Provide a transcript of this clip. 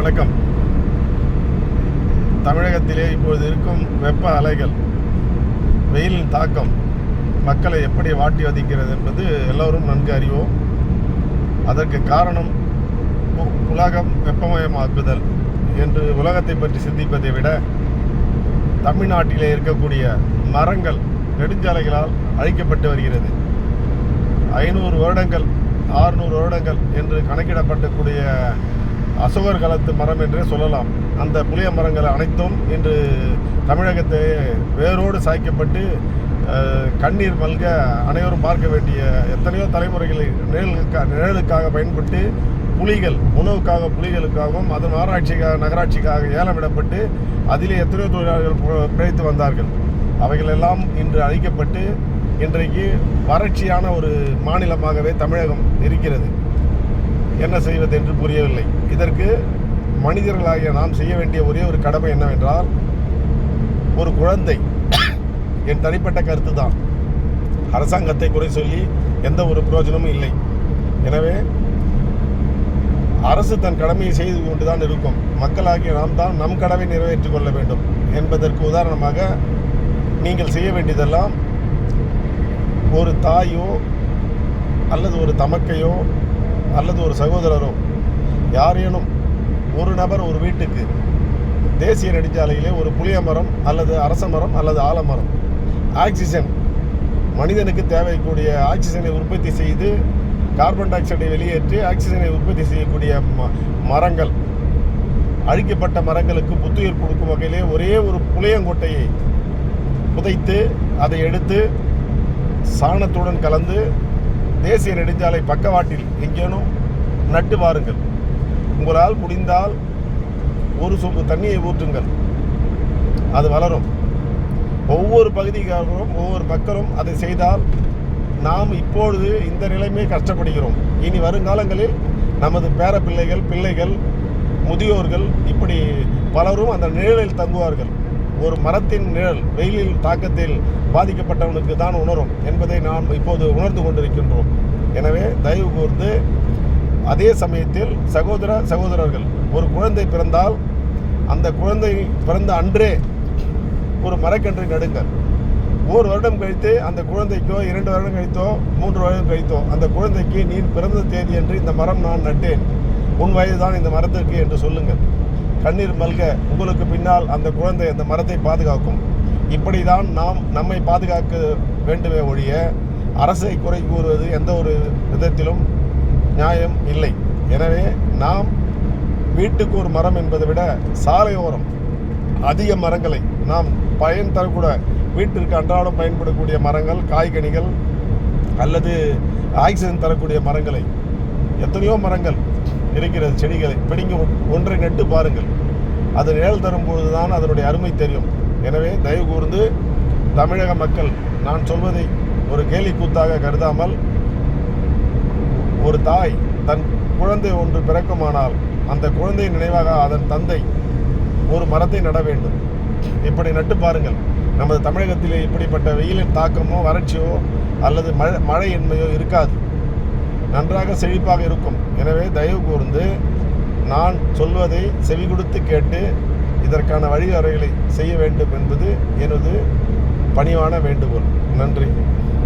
வணக்கம். தமிழகத்திலே இப்பொழுது இருக்கும் வெப்ப அலைகள், வெயிலின் தாக்கம் மக்களை எப்படி வாட்டி வதைக்கிறது என்பது எல்லோரும் நன்கு அறிவோம். அதற்கு காரணம் உலகம் வெப்பமயமாக்குதல் என்று உலகத்தை பற்றி சிந்திப்பதை விட தமிழ்நாட்டிலே இருக்கக்கூடிய மரங்கள் நெடுஞ்சாலைகளால் அழிக்கப்பட்டு வருகிறது. 500 வருடங்கள் 600 வருடங்கள் என்று கணக்கிடப்படக்கூடிய அசோகர் காலத்து மரம் என்றே சொல்லலாம். அந்த புளிய மரங்கள் அனைத்தும் இன்று தமிழகத்தை வேரோடு சாய்க்கப்பட்டு கண்ணீர் மல்க அனைவரும் பார்க்க வேண்டிய எத்தனையோ தலைமுறைகளை நிழலுக்காக பயன்பட்டு புலிகள் உணவுக்காக புலிகளுக்காகவும் அதன் ஆராய்ச்சிக்காக நகராட்சிக்காக ஏலமிடப்பட்டு அதிலே எத்தனையோ தொழிலாளர்கள் பிழைத்து வந்தார்கள். அவைகளெல்லாம் இன்று அழிக்கப்பட்டு இன்றைக்கு வறட்சியான ஒரு மாநிலமாகவே தமிழகம் இருக்கிறது. என்ன செய்வது என்று புரியவில்லை. இதற்கு மனிதர்களாகிய நாம் செய்ய வேண்டிய ஒரே ஒரு கடமை என்னவென்றால், ஒரு குழந்தை, என் தனிப்பட்ட கருத்து தான், அரசாங்கத்தை குறை சொல்லி எந்த ஒரு பிரயோஜனமும் இல்லை. எனவே அரசு தன் கடமையை செய்து கொண்டுதான் இருக்கும். மக்களாகிய நாம் தான் நம் கடமை நிறைவேற்றிக் கொள்ள வேண்டும் என்பதற்கு உதாரணமாக நீங்கள் செய்ய வேண்டியதெல்லாம், ஒரு தாயோ அல்லது ஒரு தமக்கையோ அல்லது ஒரு சகோதரரோ யாரேனும் ஒரு நபர் ஒரு வீட்டுக்கு தேசிய நெடுஞ்சாலையிலே ஒரு புளிய மரம் அல்லது அரச மரம் அல்லது ஆலமரம், ஆக்சிஜன், மனிதனுக்கு தேவைக்கூடிய ஆக்சிஜனை உற்பத்தி செய்து கார்பன் டை ஆக்சைடை வெளியேற்றி ஆக்சிஜனை உற்பத்தி செய்யக்கூடிய மரங்கள், அழிக்கப்பட்ட மரங்களுக்கு புத்துயிர் கொடுக்கும் வகையிலே ஒரே ஒரு புளியங்கொட்டையை புதைத்து அதை எடுத்து சாணத்துடன் கலந்து தேசிய நெடுஞ்சாலை பக்கவாட்டில் எங்கேனும் நட்டு வாருங்கள். உங்களால் முடிந்தால் ஒரு சொம்பு தண்ணியை ஊற்றுங்கள், அது வளரும். ஒவ்வொரு பகுதிக்காரரும் ஒவ்வொரு மக்களும் அதை செய்தால் நாம் இப்பொழுது இந்த நிலைமை கஷ்டப்படுகிறோம். இனி வருங்காலங்களில் நமது பேர பிள்ளைகள், முதியோர்கள், இப்படி பலரும் அந்த நிழலில் தங்குவார்கள். ஒரு மரத்தின் நிழல் வெயிலில் தாக்கத்தில் பாதிக்கப்பட்டவனுக்கு தான் உணரும் என்பதை நாம் இப்போது உணர்ந்து கொண்டிருக்கின்றோம். எனவே தயவு கூர்ந்து அதே சமயத்தில் சகோதரர்கள், ஒரு குழந்தை பிறந்தால் அந்த குழந்தை பிறந்த அன்றே ஒரு மரக்கன்றை நடுங்கள். 1 வருடம் கழித்து அந்த குழந்தைக்கோ 2 வருடம் கழித்தோ 3 வருடம் கழித்தோ அந்த குழந்தைக்கு நீ பிறந்த தேதி என்று இந்த மரம் நான் நட்டேன், உன் வயது தான் இந்த மரத்திற்கு என்று சொல்லுங்கள். கண்ணீர் மல்க உங்களுக்கு பின்னால் அந்த குழந்தை அந்த மரத்தை பாதுகாக்கும். இப்படி தான் நாம் நம்மை பாதுகாக்க வேண்டுமே ஒழிய அரசை குறை கூறுவது எந்த ஒரு விதத்திலும் நியாயம் இல்லை. எனவே நாம் வீட்டுக்கு ஒரு மரம் என்பதை விட சாலையோரம் அதிக மரங்களை நாம் பயன் தரக்கூட வீட்டிற்கு அன்றாடம் பயன்படக்கூடிய மரங்கள், காய்கனிகள் அல்லது ஆக்சிஜன் தரக்கூடிய மரங்களை, எத்தனையோ மரங்கள் இருக்கிறது, செடிகளை பிடிங்க ஒன்றை நட்டு பாருங்கள். அது நிழல் தரும்பொழுது தான் அதனுடைய அருமை தெரியும். எனவே தயவு கூர்ந்து தமிழக மக்கள் நான் சொல்வதை ஒரு கேலி கூத்தாக கருதாமல், ஒரு தாய் தன் குழந்தை ஒன்று பிறக்குமானால் அந்த குழந்தை நினைவாக அதன் தந்தை ஒரு மரத்தை நட வேண்டும். இப்படி நட்டு பாருங்கள். நமது தமிழகத்திலே இப்படிப்பட்ட வெயிலின் தாக்கமோ வறட்சியோ அல்லது மழையின்மையோ இருக்காது, நன்றாக செழிப்பாக இருக்கும். எனவே தயவு கூர்ந்து நான் சொல்வதை செவி கொடுத்து கேட்டு இதற்கான வழிவகைகளை செய்ய வேண்டும் என்பது எனது பணிவான வேண்டுகோள். நன்றி.